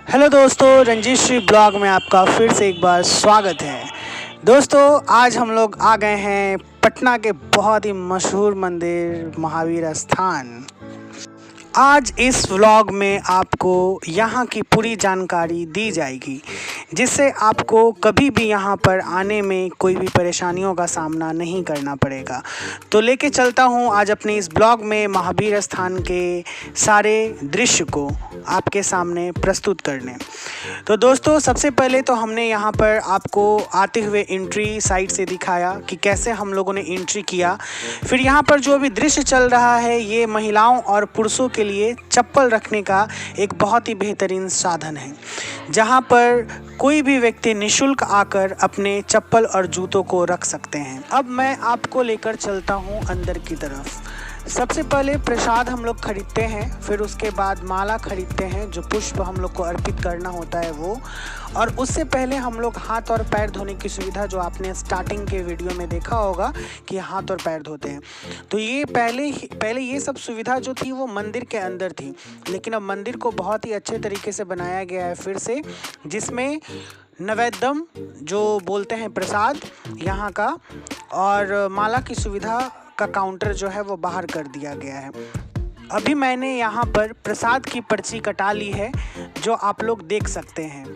Hello दोस्तों, Ranjit Shri blog में आपका फिर से एक बार स्वागत है। दोस्तों, आज हम लोग आ गए हैं पटना के बहुत ही मशहूर मंदिर महावीर स्थान। आज इस व्लॉग में आपको यहाँ की पूरी जानकारी दी जाएगी, जिससे आपको कभी भी यहाँ पर आने में कोई भी परेशानियों का सामना नहीं करना पड़ेगा। तो लेके चलता हूँ आज अपने इस ब्लॉग में महावीर स्थान के सारे दृश्य को आपके सामने प्रस्तुत करने। तो दोस्तों, सबसे पहले तो हमने यहाँ पर आपको आते हुए एंट्री साइड से दिखाया कि कैसे हम लोगों ने एंट्री किया। फिर यहाँ पर जो अभी दृश्य चल रहा है, ये महिलाओं और पुरुषों के लिए चप्पल रखने का एक बहुत ही बेहतरीन साधन है, जहाँ पर कोई भी व्यक्ति निःशुल्क आकर अपने चप्पल और जूतों को रख सकते हैं। अब मैं आपको लेकर चलता हूँ अंदर की तरफ। सबसे पहले प्रसाद हम लोग खरीदते हैं, फिर उसके बाद माला खरीदते हैं, जो पुष्प हम लोग को अर्पित करना होता है वो। और उससे पहले हम लोग हाथ और पैर धोने की सुविधा, जो आपने स्टार्टिंग के वीडियो में देखा होगा कि हाथ और पैर धोते हैं, तो ये पहले ये सब सुविधा जो थी वो मंदिर के अंदर थी, लेकिन अब मंदिर को बहुत ही अच्छे तरीके से बनाया गया है फिर से, जिसमें नैवेद्यम जो बोलते हैं प्रसाद यहाँ का, और माला की सुविधा का काउंटर जो है वो बाहर कर दिया गया है। अभी मैंने यहाँ पर प्रसाद की पर्ची कटा ली है, जो आप लोग देख सकते हैं।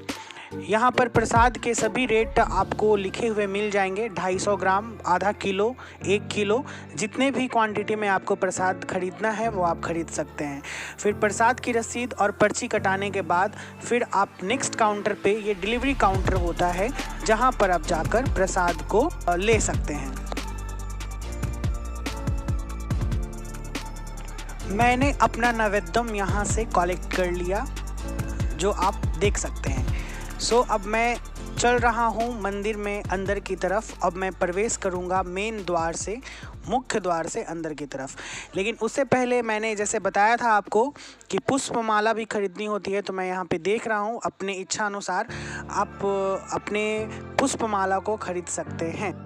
यहाँ पर प्रसाद के सभी रेट आपको लिखे हुए मिल जाएंगे। 250 ग्राम, आधा किलो, 1 किलो, जितने भी क्वांटिटी में आपको प्रसाद खरीदना है वो आप खरीद सकते हैं। फिर प्रसाद की रसीद और पर्ची कटाने के बाद फिर आप नेक्स्ट काउंटर पे, ये डिलीवरी काउंटर होता है, जहाँ पर आप जाकर प्रसाद को ले सकते हैं। मैंने अपना नैवेद्यम यहाँ से कलेक्ट कर लिया, जो आप देख सकते हैं। अब मैं चल रहा हूँ मंदिर में अंदर की तरफ। अब मैं प्रवेश करूँगा मेन द्वार से, मुख्य द्वार से अंदर की तरफ। लेकिन उससे पहले मैंने जैसे बताया था आपको कि पुष्पमाला भी खरीदनी होती है, तो मैं यहाँ पे देख रहा हूँ अपने इच्छा अनुसार आप अपने पुष्पमाला को खरीद सकते हैं।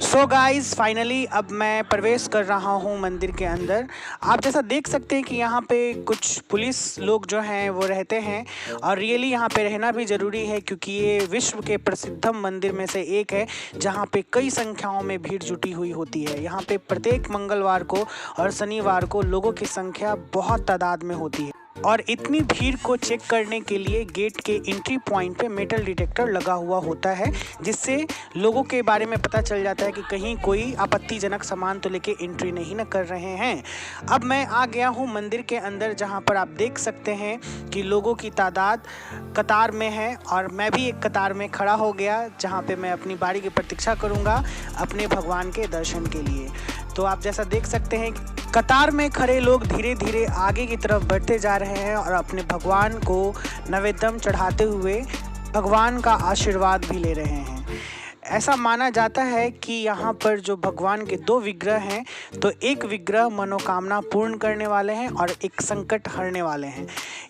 सो गाइज, फाइनली अब मैं प्रवेश कर रहा हूँ मंदिर के अंदर। आप जैसा देख सकते हैं कि यहाँ पे कुछ पुलिस लोग जो हैं वो रहते हैं, और रियली यहाँ पे रहना भी ज़रूरी है, क्योंकि ये विश्व के प्रसिद्धम मंदिर में से एक है, जहाँ पे कई संख्याओं में भीड़ जुटी हुई होती है। यहाँ पे प्रत्येक मंगलवार को और शनिवार को लोगों की संख्या बहुत तादाद में होती है, और इतनी भीड़ को चेक करने के लिए गेट के एंट्री पॉइंट पे मेटल डिटेक्टर लगा हुआ होता है, जिससे लोगों के बारे में पता चल जाता है कि कहीं कोई आपत्तिजनक सामान तो लेके एंट्री नहीं न कर रहे हैं। अब मैं आ गया हूँ मंदिर के अंदर, जहाँ पर आप देख सकते हैं कि लोगों की तादाद कतार में है, और मैं भी एक कतार में खड़ा हो गया, जहाँ पे मैं अपनी बारी की प्रतीक्षा करूँगा अपने भगवान के दर्शन के लिए। तो आप जैसा देख सकते हैं, कतार में खड़े लोग धीरे धीरे आगे की तरफ बढ़ते जा रहे हैं, और अपने भगवान को नैवेद्यम चढ़ाते हुए भगवान का आशीर्वाद भी ले रहे हैं। ऐसा माना जाता है कि यहाँ पर जो भगवान के 2 विग्रह हैं, तो एक विग्रह मनोकामना पूर्ण करने वाले हैं और एक संकट हरने वाले हैं।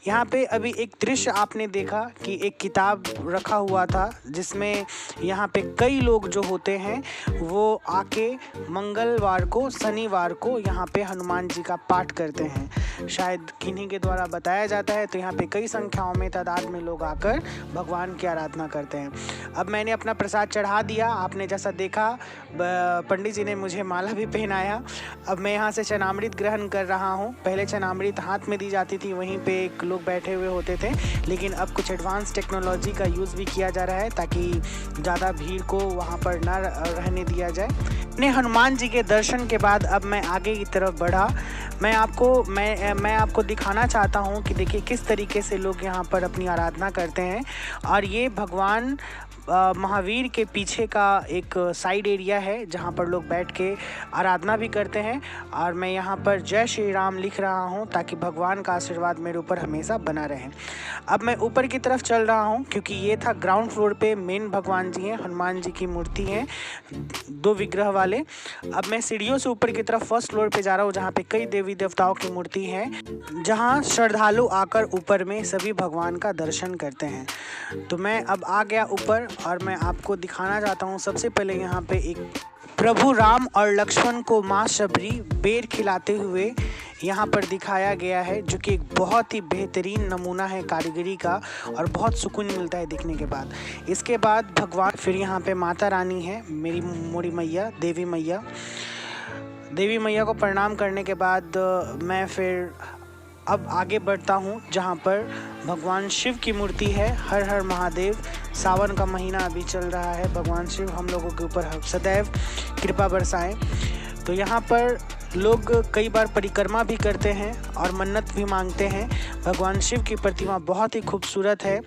यहाँ पे अभी एक दृश्य आपने देखा कि एक किताब रखा हुआ था, जिसमें यहाँ पे कई लोग जो होते हैं वो आके मंगलवार को, शनिवार को यहाँ पे हनुमान जी का पाठ करते हैं। शायद किन्हीं के द्वारा बताया जाता है। तो यहाँ पे कई संख्याओं में तादाद में लोग आकर भगवान की आराधना करते हैं। अब मैंने अपना प्रसाद चढ़ा दिया, आपने जैसा देखा पंडित जी ने मुझे माला भी पहनाया। अब मैं यहाँ से चरणामृत ग्रहण कर रहा हूँ। पहले चरणामृत हाथ में दी जाती थी, वहीं पे एक लोग बैठे हुए होते थे, लेकिन अब कुछ एडवांस टेक्नोलॉजी का यूज़ भी किया जा रहा है, ताकि ज़्यादा भीड़ को वहाँ पर ना रहने दिया जाए। अपने हनुमान जी के दर्शन के बाद अब मैं आगे की तरफ बढ़ा। मैं आपको दिखाना चाहता हूँ कि देखिए किस तरीके से लोग यहाँ पर अपनी आराधना करते हैं। और ये भगवान महावीर के पीछे का एक साइड एरिया है, जहाँ पर लोग बैठ के आराधना भी करते हैं। और मैं यहाँ पर जय श्री राम लिख रहा हूँ, ताकि भगवान का आशीर्वाद मेरे ऊपर हमेशा बना रहे। अब मैं ऊपर की तरफ चल रहा हूँ, क्योंकि ये था ग्राउंड फ्लोर पे मेन भगवान जी हैं, हनुमान जी की मूर्ति है 2 विग्रह वाले। अब मैं सीढ़ियों से ऊपर की तरफ फर्स्ट फ्लोर पे जा रहा हूँ, जहाँ पे कई देवी देवताओं की मूर्ति है, जहाँ श्रद्धालु आकर ऊपर में सभी भगवान का दर्शन करते हैं। तो मैं अब आ गया ऊपर, और मैं आपको दिखाना चाहता हूँ। सबसे पहले यहाँ पे एक प्रभु राम और लक्ष्मण को माँ शबरी बेर खिलाते हुए यहाँ पर दिखाया गया है, जो कि एक बहुत ही बेहतरीन नमूना है कारीगरी का और बहुत सुकून मिलता है देखने के बाद। इसके बाद भगवान फिर यहाँ पे माता रानी है, मेरी मोरी मैया देवी मैया को प्रणाम करने के बाद मैं फिर अब आगे बढ़ता हूँ जहाँ पर भगवान शिव की मूर्ति है। हर हर महादेव। सावन का महीना अभी चल रहा है, भगवान शिव हम लोगों के ऊपर सदैव कृपा बरसाएं। तो यहाँ पर लोग कई बार परिक्रमा भी करते हैं और मन्नत भी मांगते हैं। भगवान शिव की प्रतिमा बहुत ही खूबसूरत है।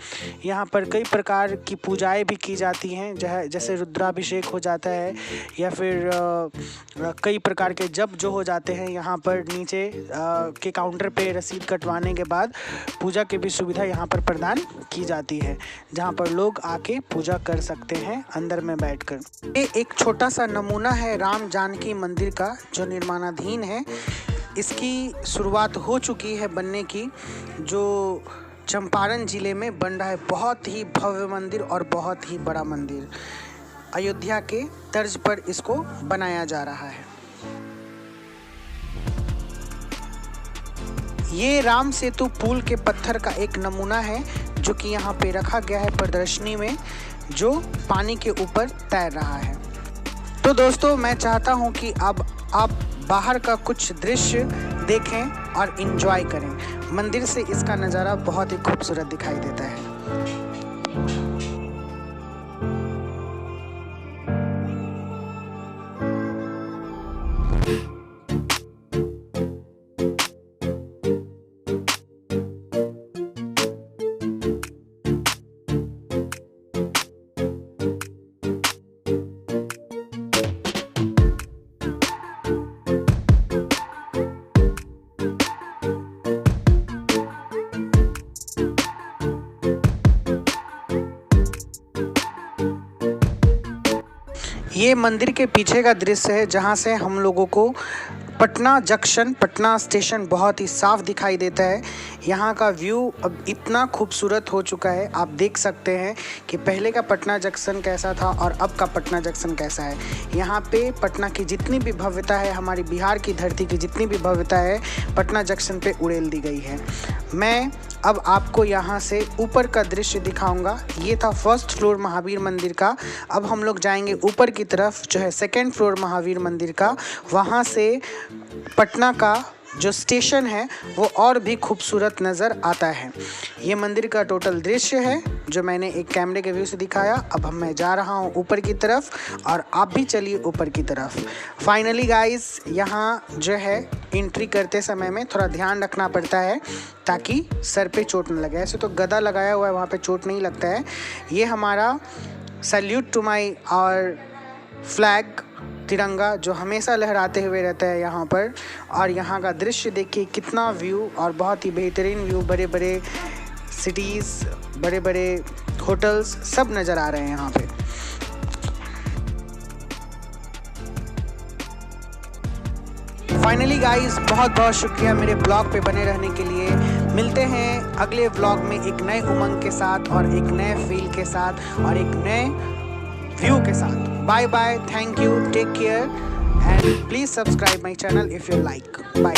यहाँ पर कई प्रकार की पूजाएं भी की जाती हैं, जैसे रुद्राभिषेक हो जाता है या फिर कई प्रकार के जप जो हो जाते हैं। यहाँ पर नीचे के काउंटर पे रसीद कटवाने के बाद पूजा की भी सुविधा यहाँ पर प्रदान की जाती है, जहाँ पर लोग आके पूजा कर सकते हैं अंदर में बैठकर। ये एक छोटा सा नमूना है राम जानकी मंदिर का, जो निर्माणाधीन है। इसकी शुरुआत हो चुकी है बनने की, जो चंपारण जिले में बन रहा है। बहुत ही भव्य मंदिर और बहुत ही बड़ा मंदिर, अयोध्या के तर्ज पर इसको बनाया जा रहा है। ये राम सेतु पुल के पत्थर का एक नमूना है, जो कि यहाँ पे रखा गया है प्रदर्शनी में, जो पानी के ऊपर तैर रहा है। तो दोस्तों, मैं चाहता हूँ कि अब आप बाहर का कुछ दृश्य देखें और एंजॉय करें। मंदिर से इसका नज़ारा बहुत ही खूबसूरत दिखाई देता है। ये मंदिर के पीछे का दृश्य है, जहाँ से हम लोगों को पटना जंक्शन, पटना स्टेशन बहुत ही साफ दिखाई देता है। यहाँ का व्यू अब इतना खूबसूरत हो चुका है, आप देख सकते हैं कि पहले का पटना जंक्शन कैसा था और अब का पटना जंक्शन कैसा है। यहाँ पे पटना की जितनी भी भव्यता है, हमारी बिहार की धरती की जितनी भी भव्यता है, पटना जंक्शन पे उड़ेल दी गई है। मैं अब आपको यहाँ से ऊपर का दृश्य दिखाऊंगा। ये था फर्स्ट फ्लोर महावीर मंदिर का। अब हम लोग जाएंगे ऊपर की तरफ, जो है सेकेंड फ्लोर महावीर मंदिर का। वहाँ से पटना का जो स्टेशन है वो और भी खूबसूरत नज़र आता है। ये मंदिर का टोटल दृश्य है, जो मैंने एक कैमरे के व्यू से दिखाया। अब मैं जा रहा हूँ ऊपर की तरफ और आप भी चलिए ऊपर की तरफ। फाइनली गाइस, यहाँ जो है एंट्री करते समय में थोड़ा ध्यान रखना पड़ता है ताकि सर पे चोट न लगे। ऐसे तो गदा लगाया हुआ है, वहाँ पे चोट नहीं लगता है। ये हमारा सैल्यूट टू माई और फ्लैग, तिरंगा, जो हमेशा लहराते हुए रहता है यहाँ पर। और यहाँ का दृश्य देखिए, कितना व्यू और बहुत ही बेहतरीन व्यू। बड़े बड़े सिटीज़, बड़े बड़े होटल्स सब नज़र आ रहे हैं यहाँ पे। फाइनली गाइस, बहुत बहुत शुक्रिया मेरे ब्लॉग पे बने रहने के लिए। मिलते हैं अगले ब्लॉग में एक नए उमंग के साथ और एक नए फील के साथ और एक नए व्यू के साथ। Bye bye, thank you, take care and please subscribe my channel if you like. Bye.